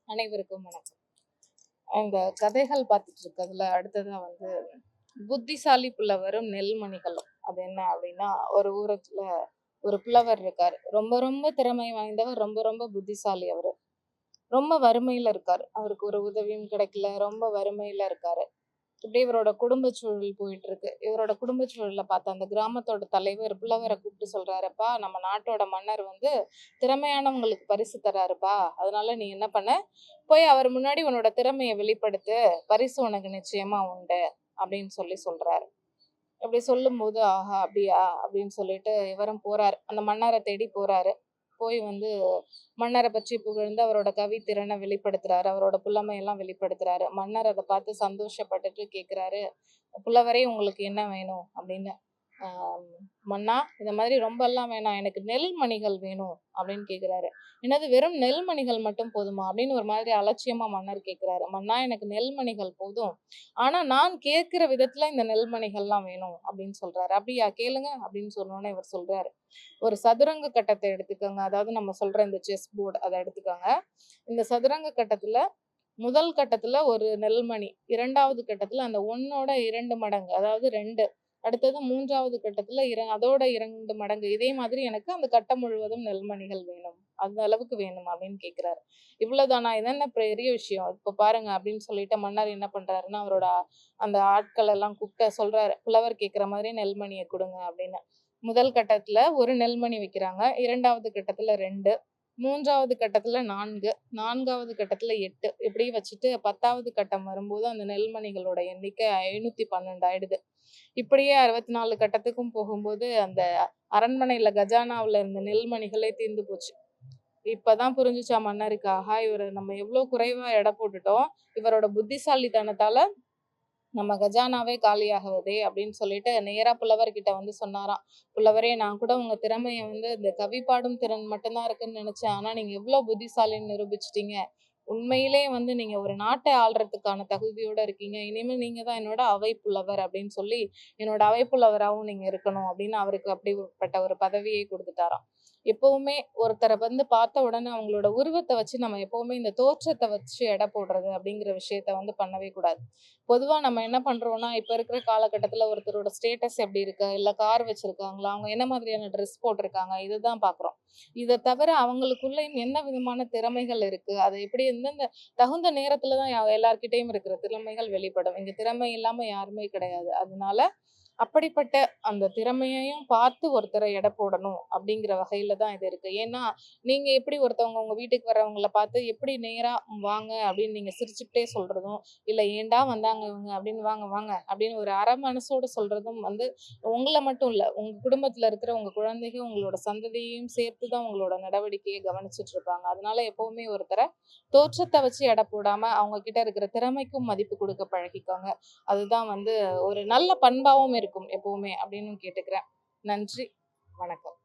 அனைவருக்கும் வணக்கம். இந்த கதைகள் பார்த்துட்டு இருக்கிறதுல அடுத்ததா புத்திசாலி புலவரும் நெல்மணிகளும். அது என்ன அப்படின்னா, ஒரு ஊரத்துல ஒரு புலவர் இருக்காரு. ரொம்ப ரொம்ப திறமை வாய்ந்தவர், ரொம்ப ரொம்ப புத்திசாலி அவரு. ரொம்ப வறுமையில இருக்காரு. அவருக்கு ஒரு உதவியும் கிடைக்கல, ரொம்ப வறுமையில இருக்காரு. இப்படி இவரோட குடும்ப சூழல் போயிட்டு இருக்கு. இவரோட குடும்ப சூழல்ல பார்த்த அந்த கிராமத்தோட தலைவர் புலவரை கூப்பிட்டு சொல்றாருப்பா, நம்ம நாட்டோட மன்னர் திறமையானவங்களுக்கு பரிசு தராருப்பா. அதனால நீ என்ன பண்ண, போய் அவர் முன்னாடி உன்னோட திறமையை வெளிப்படுத்து, பரிசு உனக்கு நிச்சயமா உண்டு அப்படின்னு சொல்றாரு. அப்படி சொல்லும்போது, ஆஹா அப்படியா அப்படின்னு சொல்லிட்டு இவரும் போறாரு. அந்த மன்னரை தேடி போறாரு. போய் மன்னரை பற்றி புகழ்ந்து அவரோட கவித்திறனை வெளிப்படுத்துறாரு. அவரோட புலமையெல்லாம் வெளிப்படுத்துறாரு. மன்னர் அதை பார்த்து சந்தோஷப்பட்டுட்டு கேட்கிறாரு, புலவரே உங்களுக்கு என்ன வேணும் அப்படின்னு. ஆஹ் மன்னா, இந்த மாதிரி ரொம்ப எல்லாம் வேணாம், எனக்கு நெல்மணிகள் வேணும் அப்படின்னு கேக்குறாரு. என்னது, வெறும் நெல்மணிகள் மட்டும் போதுமா அப்படின்னு ஒரு மாதிரி அலட்சியமா மன்னர் கேக்குறாரு. மன்னா, எனக்கு நெல்மணிகள் போதும், ஆனா நான் கேட்கிற விதத்துல இந்த நெல்மணிகள்லாம் வேணும் அப்படின்னு சொல்றாரு. அப்படியா, கேளுங்க அப்படின்னு சொன்னோன்னே இவர் சொல்றாரு, ஒரு சதுரங்க கட்டத்தை எடுத்துக்கோங்க. அதாவது நம்ம சொல்ற இந்த செஸ் போர்டு அதை எடுத்துக்கோங்க. இந்த சதுரங்க கட்டத்துல முதல் கட்டத்துல ஒரு நெல்மணி, இரண்டாவது கட்டத்துல அந்த ஒன்னோட 2 மடங்கு, அதாவது 2, அடுத்தது மூன்றாவது கட்டத்துல அதோட 2 மடங்கு, இதே மாதிரி எனக்கு அந்த கட்டம் முழுவதும் நெல்மணிகள் வேணும், அந்த அளவுக்கு வேணும் அப்படின்னு கேக்குறாரு. இவ்வளவுதானா, இதென்ன பெரிய விஷயம், இப்ப பாருங்க அப்படின்னு சொல்லிட்டு மன்னர் என்ன பண்றாருன்னா, அவரோட அந்த ஆட்கள் எல்லாம் கூப்பிட்டு சொல்றாரு, புலவர் கேக்குற மாதிரி நெல்மணியை கொடுங்க அப்படின்னு. முதல் கட்டத்துல ஒரு நெல்மணி வைக்கிறாங்க, இரண்டாவது கட்டத்துல 2, மூன்றாவது கட்டத்துல 4, நான்காவது கட்டத்துல 8, இப்படி வச்சுட்டு 10வது கட்டம் வரும்போது அந்த நெல்மணிகளோட எண்ணிக்கை 512 ஆயிடுது. இப்படியே 64 கட்டத்துக்கும் போகும்போது அந்த அரண்மனையில கஜானாவுல இருந்த நெல்மணிகளே தீர்ந்து போச்சு. இப்பதான் புரிஞ்சுச்சா மன்னருக்கு, ஆஹா இவரை நம்ம எவ்வளவு குறைவா எடை போட்டுட்டோம், இவரோட புத்திசாலித்தனத்தால நம்ம கஜானாவே காலியாகுதே அப்படின்னு சொல்லிட்டு நேரா புலவர்கிட்ட சொன்னாராம். புலவரே, நான் கூட உங்க திறமைய இந்த கவி பாடும் திறன் மட்டும்தான் இருக்குன்னு நினைச்சேன், ஆனா நீங்க எவ்வளவு புத்திசாலின்னு நிரூபிச்சிட்டீங்க. உண்மையிலே நீங்க ஒரு நாட்டை ஆள்றதுக்கான தகுதியோட இருக்கீங்க. இனிமேல் நீங்க தான் என்னோட அவை புலவர் அப்படின்னு சொல்லி, என்னோட அவை புலவராகவும் நீங்க இருக்கணும் அப்படின்னு அவருக்கு அப்படிப்பட்ட ஒரு பதவியை கொடுத்துட்டாராம். எப்பவுமே ஒருத்தரை பார்த்த உடனே அவங்களோட உருவத்தை வச்சு நம்ம எப்பவுமே இந்த தோற்றத்தை வச்சு எடை போடுறது அப்படிங்கிற விஷயத்த பண்ணவே கூடாது. பொதுவா நம்ம என்ன பண்றோம்னா, இப்ப இருக்கிற காலகட்டத்துல ஒருத்தரோட ஸ்டேட்டஸ் எப்படி இருக்கு, இல்ல கார் வச்சிருக்காங்களா, அவங்க என்ன மாதிரியான ட்ரெஸ் போட்டிருக்காங்க, இதுதான் பாக்குறோம். இதை தவிர அவங்களுக்குள்ளயும் என்ன விதமான திறமைகள் இருக்கு, அதை எப்படி எந்தெந்த தகுந்த நேரத்துலதான் எல்லார்கிட்டயும் இருக்கிற திறமைகள் வெளிப்படும். இங்க திறமை இல்லாம யாருமே கிடையாது. அதனால அப்படிப்பட்ட அந்த திறமையையும் பார்த்து ஒருத்தரை எடை போடணும் அப்படிங்கிற வகையில தான் இது இருக்கு. ஏன்னா, நீங்க எப்படி ஒருத்தவங்க உங்க வீட்டுக்கு வர்றவங்கள பார்த்து எப்படி நேரா வாங்க அப்படின்னு நீங்க சிரிச்சுக்கிட்டே சொல்றதும், இல்ல ஏன்டா வந்தாங்க இவங்க அப்படின்னு வாங்க வாங்க அப்படின்னு ஒரு அரை மனசோட சொல்றதும் உங்களை மட்டும் இல்ல, உங்க குடும்பத்துல இருக்கிற உங்க குழந்தைகள், உங்களோட சந்ததியையும் சேர்த்துதான் உங்களோட நடவடிக்கையை கவனிச்சுட்டு இருப்பாங்க. அதனால எப்பவுமே ஒருத்தரை தோற்றத்தை வச்சு எடை போடாம அவங்க கிட்ட இருக்கிற திறமைக்கும் மதிப்பு கொடுக்க பழகிக்கோங்க. அதுதான் ஒரு நல்ல பண்பாவும் இருக்கும் எப்பவுமே அப்படின்னு கேட்டுக்கிறேன். நன்றி, வணக்கம்.